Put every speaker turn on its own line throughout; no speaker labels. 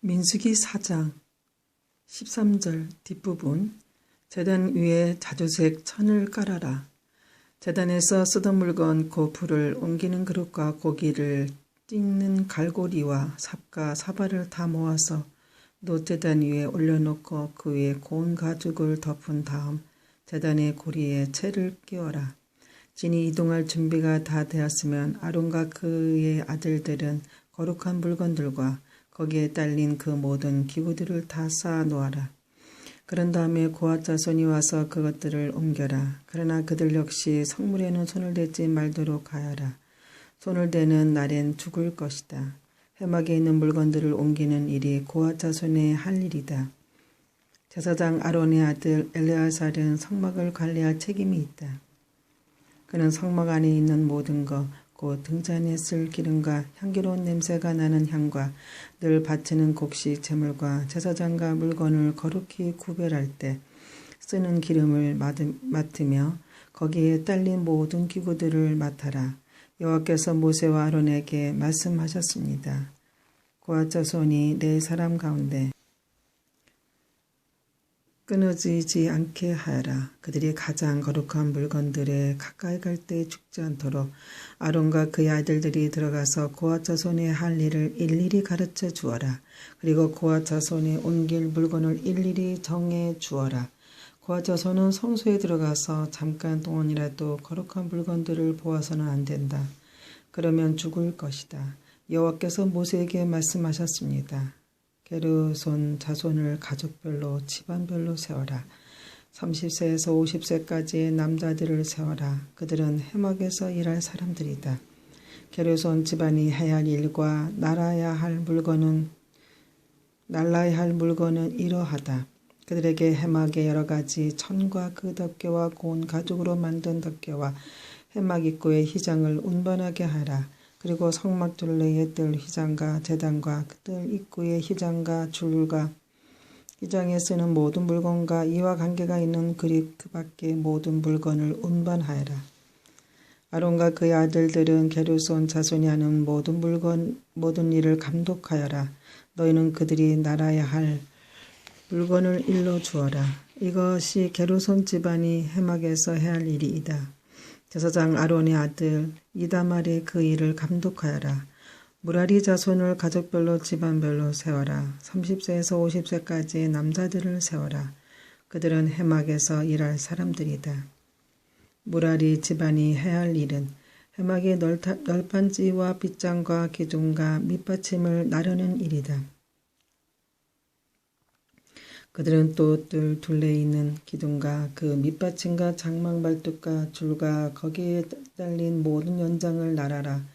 민수기 4장 13절 뒷부분 제단 위에 자주색 천을 깔아라. 제단에서 쓰던 물건 곧 불을 옮기는 그릇과 고기를 찢는 갈고리와 삽과 사발을 다 모아서 놋제단 위에 올려놓고 그 위에 고운 가죽을 덮은 다음 제단의 고리에 채를 끼워라. 진이 이동할 준비가 다 되었으면 아론과 그의 아들들은 거룩한 물건들과 거기에 딸린 그 모든 기구들을 다 쌓아 놓아라. 그런 다음에 고앗 자손이 와서 그것들을 옮겨라. 그러나 그들 역시 성물에는 손을 대지 말도록 하여라. 손을 대는 날엔 죽을 것이다. 회막에 있는 물건들을 옮기는 일이 고앗 자손의 할 일이다. 제사장 아론의 아들 엘르아살은 성막을 관리할 책임이 있다. 그는 성막 안에 있는 모든 것, 곧 등잔에 쓸 기름과 향기로운 냄새가 나는 향과 늘 바치는 곡식 제물과 제사장과 물건을 거룩히 구별할 때 쓰는 기름을 맡으며 거기에 딸린 모든 기구들을 맡아라. 여호와께서 모세와 아론에게 말씀하셨습니다. 고앗 자손이 내 사람 가운데 끊어지지 않게 하여라. 그들이 가장 거룩한 물건들에 가까이 갈 때 죽지 않도록 아론과 그의 아들들이 들어가서 고앗 자손의 할 일을 일일이 가르쳐 주어라. 그리고 고앗 자손이 옮길 물건을 일일이 정해 주어라. 고앗 자손은 성소에 들어가서 잠깐 동안이라도 거룩한 물건들을 보아서는 안 된다. 그러면 죽을 것이다. 여호와께서 모세에게 말씀하셨습니다. 게르손 자손을 가족별로 집안별로 세워라. 30세에서 50세까지의 남자들을 세워라. 그들은 회막에서 일할 사람들이다. 게르손 집안이 해야 할 일과 날라야 할 물건은 이러하다. 그들에게 회막의 여러 가지 천과 그 덮개와 고운 가죽으로 만든 덮개와 회막 입구의 휘장을 운반하게 하라. 그리고 성막 둘레의 뜰 휘장과 제단과 그뜰 입구의 휘장과 줄과 휘장에 쓰는 모든 물건과 이와 관계가 있는 그릇 그 밖의 모든 물건을 운반하여라. 아론과 그의 아들들은 게르손 자손이 하는 모든 일을 감독하여라. 너희는 그들이 날아야 할 물건을 일러 주어라. 이것이 게르손 집안이 회막에서 해야 할 일이다. 제사장 아론의 아들 이다말이 그 일을 감독하여라. 무라리 자손을 가족별로 집안별로 세워라. 30세에서 50세까지의 남자들을 세워라. 그들은 회막에서 일할 사람들이다. 무라리 집안이 해야 할 일은 회막의 널판지와 빗장과 기둥과 밑받침을 나르는 일이다. 그들은 또 뜰 둘레에 있는 기둥과 그 밑받침과 장막 말뚝과 줄과 거기에 딸린 모든 연장을 나라라.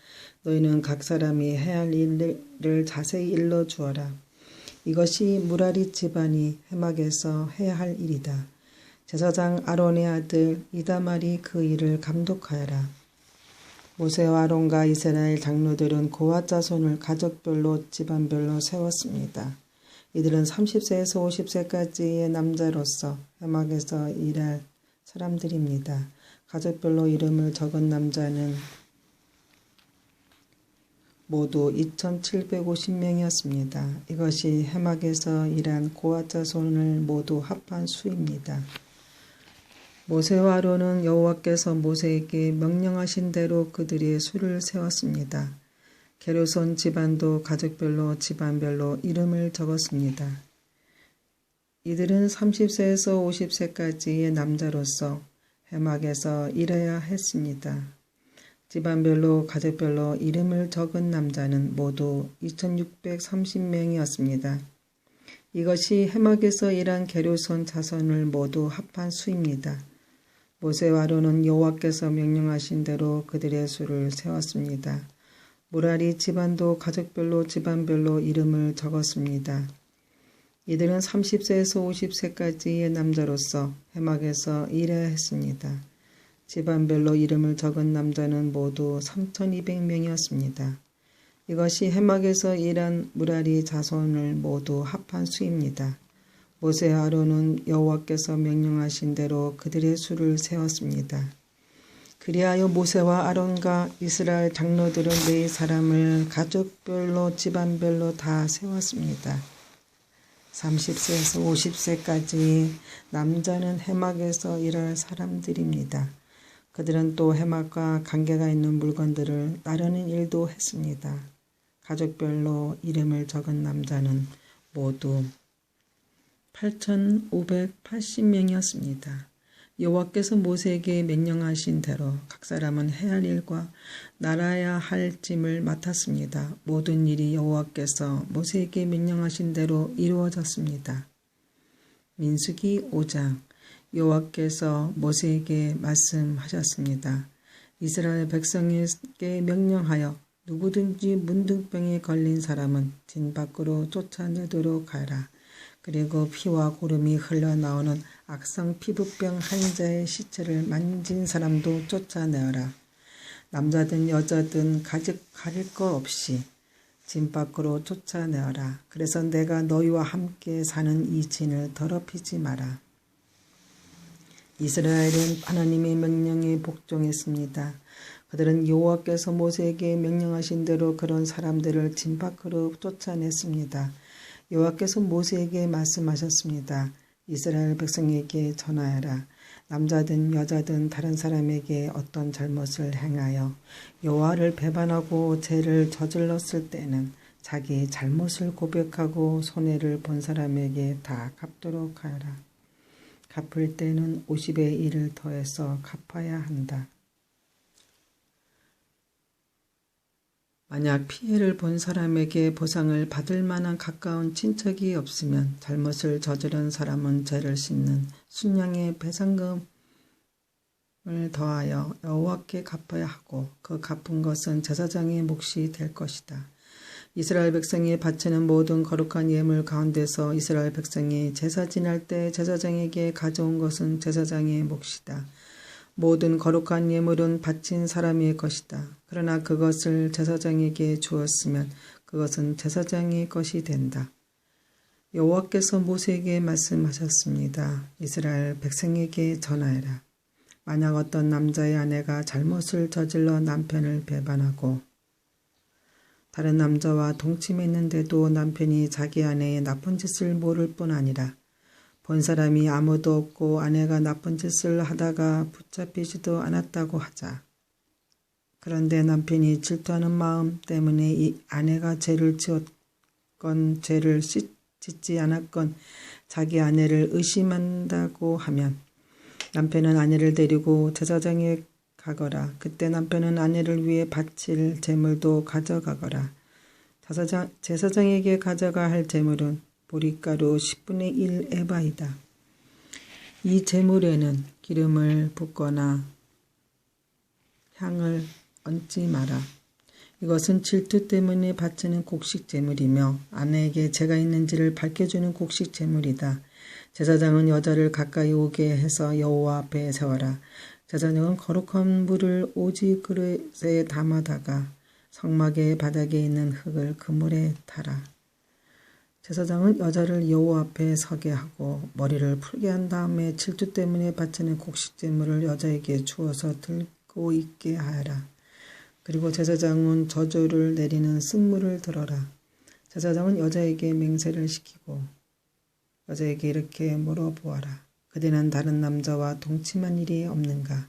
너희는 각 사람이 해야 할 일을 자세히 일러 주어라. 이것이 무라리 집안이 회막에서 해야 할 일이다. 제사장 아론의 아들 이다말이 그 일을 감독하여라. 모세와 아론과 이스라엘 장로들은 고앗 자손을 가족별로 집안별로 세웠습니다. 이들은 30세에서 50세까지의 남자로서 회막에서 일할 사람들입니다. 가족별로 이름을 적은 남자는 모두 2750명이었습니다. 이것이 회막에서 일한 고앗 자손을 모두 합한 수입니다. 모세와 아론은 여호와께서 모세에게 명령하신 대로 그들의 수를 세웠습니다. 게르손 집안도 가족별로 집안별로 이름을 적었습니다. 이들은 30세에서 50세까지의 남자로서 회막에서 일해야 했습니다. 집안별로 가족별로 이름을 적은 남자는 모두 2630명이었습니다. 이것이 회막에서 일한 게르손 자손을 모두 합한 수입니다. 모세와 아론은 여호와께서 명령하신 대로 그들의 수를 세웠습니다. 무라리 집안도 가족별로 집안별로 이름을 적었습니다. 이들은 30세에서 50세까지의 남자로서 회막에서 일해야 했습니다. 집안별로 이름을 적은 남자는 모두 3200명이었습니다. 이것이 회막에서 일한 무라리 자손을 모두 합한 수입니다. 모세와 아론은 여호와께서 명령하신 대로 그들의 수를 세웠습니다. 그리하여 모세와 아론과 이스라엘 장로들은 네 사람을 가족별로 집안별로 다 세웠습니다. 30세에서 50세까지 남자는 해막에서 일할 사람들입니다. 그들은 또 해막과 관계가 있는 물건들을 나르는 일도 했습니다. 가족별로 이름을 적은 남자는 모두 8,580명이었습니다. 여호와께서 모세에게 명령하신 대로 각 사람은 해야 할 일과 나라야 할 짐을 맡았습니다. 모든 일이 여호와께서 모세에게 명령하신 대로 이루어졌습니다. 민수기 5장. 여호와께서 모세에게 말씀하셨습니다. 이스라엘 백성에게 명령하여 누구든지 문둥병에 걸린 사람은 진 밖으로 쫓아내도록 하라. 그리고 피와 고름이 흘러나오는 악성 피부병 환자의 시체를 만진 사람도 쫓아내어라. 남자든 여자든 가릴 것 없이 진 밖으로 쫓아내어라. 그래서 내가 너희와 함께 사는 이 진을 더럽히지 마라. 이스라엘은 하나님의 명령에 복종했습니다. 그들은 여호와께서 모세에게 명령하신 대로 그런 사람들을 진 밖으로 쫓아냈습니다. 여호와께서 모세에게 말씀하셨습니다. 이스라엘 백성에게 전하여라. 남자든 여자든 다른 사람에게 어떤 잘못을 행하여 여호와를 배반하고 죄를 저질렀을 때는 자기 잘못을 고백하고 손해를 본 사람에게 다 갚도록 하여라. 갚을 때는 50의 1을 더해서 갚아야 한다. 만약 피해를 본 사람에게 보상을 받을 만한 가까운 친척이 없으면 잘못을 저지른 사람은 죄를 씻는 순양의 배상금을 더하여 여호와께 갚아야 하고 그 갚은 것은 제사장의 몫이 될 것이다. 이스라엘 백성이 바치는 모든 거룩한 예물 가운데서 이스라엘 백성이 제사 지낼 때 제사장에게 가져온 것은 제사장의 몫이다. 모든 거룩한 예물은 바친 사람의 것이다. 그러나 그것을 제사장에게 주었으면 그것은 제사장의 것이 된다. 여호와께서 모세에게 말씀하셨습니다. 이스라엘 백성에게 전하여라. 만약 어떤 남자의 아내가 잘못을 저질러 남편을 배반하고 다른 남자와 동침했는데도 남편이 자기 아내의 나쁜 짓을 모를 뿐 아니라 본 사람이 아무도 없고 아내가 나쁜 짓을 하다가 붙잡히지도 않았다고 하자. 그런데 남편이 질투하는 마음 때문에 이 아내가 죄를 지었건 죄를 짓지 않았건 자기 아내를 의심한다고 하면 남편은 아내를 데리고 제사장에 가거라. 그때 남편은 아내를 위해 바칠 제물도 가져가거라. 제사장에게 가져가 할 제물은 보리가루 10분의 1 에바이다. 이 제물에는 기름을 붓거나 향을 얹지 마라. 이것은 질투 때문에 바치는 곡식 제물이며 아내에게 죄가 있는지를 밝혀주는 곡식 제물이다. 제사장은 여자를 가까이 오게 해서 여호와 앞에 세워라. 제사장은 거룩한 물을 오지 그릇에 담아다가 성막의 바닥에 있는 흙을 그물에 타라. 제사장은 여자를 여호와 앞에 서게 하고 머리를 풀게 한 다음에 질투 때문에 바치는 곡식 제물을 여자에게 주어서 들고 있게 하여라. 그리고 제사장은 저주를 내리는 쓴물을 들어라. 제사장은 여자에게 맹세를 시키고 여자에게 이렇게 물어보아라. 그대는 다른 남자와 동침한 일이 없는가?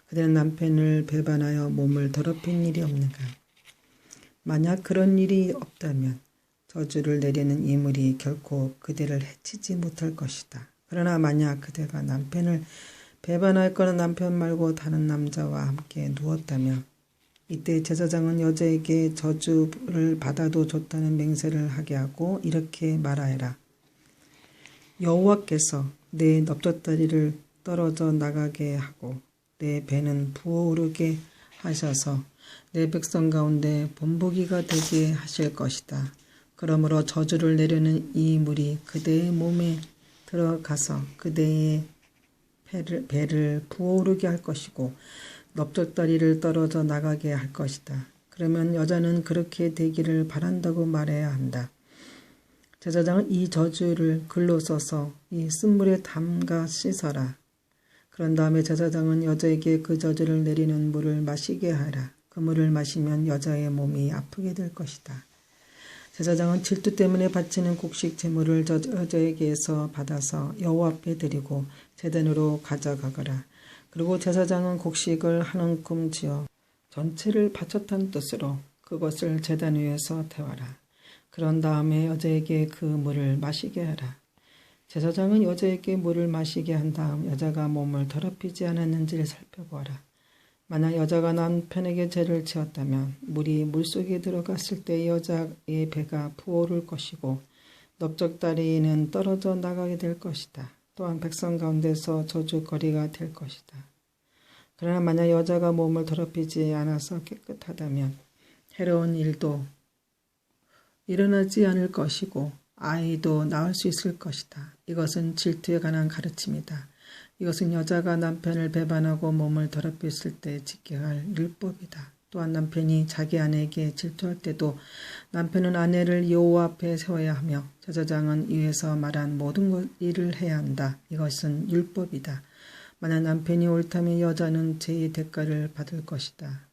그대는 남편을 배반하여 몸을 더럽힌 일이 없는가? 만약 그런 일이 없다면 저주를 내리는 이 물이 결코 그대를 해치지 못할 것이다. 그러나 만약 그대가 남편을 배반하였거나 남편 말고 다른 남자와 함께 누웠다면 이때 제사장은 여자에게 저주를 받아도 좋다는 맹세를 하게 하고 이렇게 말하여라. 여호와께서 내 넙적다리를 떨어져 나가게 하고 내 배는 부어오르게 하셔서 내 백성 가운데 본보기가 되게 하실 것이다. 그러므로 저주를 내려는 이 물이 그대의 몸에 들어가서 그대의 배를 부어오르게 할 것이고 넙적다리를 떨어져 나가게 할 것이다. 그러면 여자는 그렇게 되기를 바란다고 말해야 한다. 제사장은 이 저주를 글로 써서 이 쓴물에 담가 씻어라. 그런 다음에 제사장은 여자에게 그 저주를 내리는 물을 마시게 하라. 그 물을 마시면 여자의 몸이 아프게 될 것이다. 제사장은 질투 때문에 바치는 곡식 제물을 여자에게서 받아서 여호와 앞에 드리고 제단으로 가져가거라. 그리고 제사장은 곡식을 한 움큼 지어 전체를 바쳤다는 뜻으로 그것을 제단 위에서 태워라. 그런 다음에 여자에게 그 물을 마시게 하라. 제사장은 여자에게 물을 마시게 한 다음 여자가 몸을 더럽히지 않았는지를 살펴보아라. 만약 여자가 남편에게 죄를 지었다면 물이 물속에 들어갔을 때 여자의 배가 부어오를 것이고 넓적다리는 떨어져 나가게 될 것이다. 또한 백성 가운데서 저주거리가 될 것이다. 그러나 만약 여자가 몸을 더럽히지 않아서 깨끗하다면 해로운 일도 일어나지 않을 것이고 아이도 낳을 수 있을 것이다. 이것은 질투에 관한 가르침이다. 이것은 여자가 남편을 배반하고 몸을 더럽혔을 때 지켜야 할 율법이다. 또한 남편이 자기 아내에게 질투할 때도 남편은 아내를 여호와 앞에 세워야 하며 제사장은 위에서 말한 모든 일을 해야 한다. 이것은 율법이다. 만약 남편이 옳다면 여자는 죄의 대가를 받을 것이다.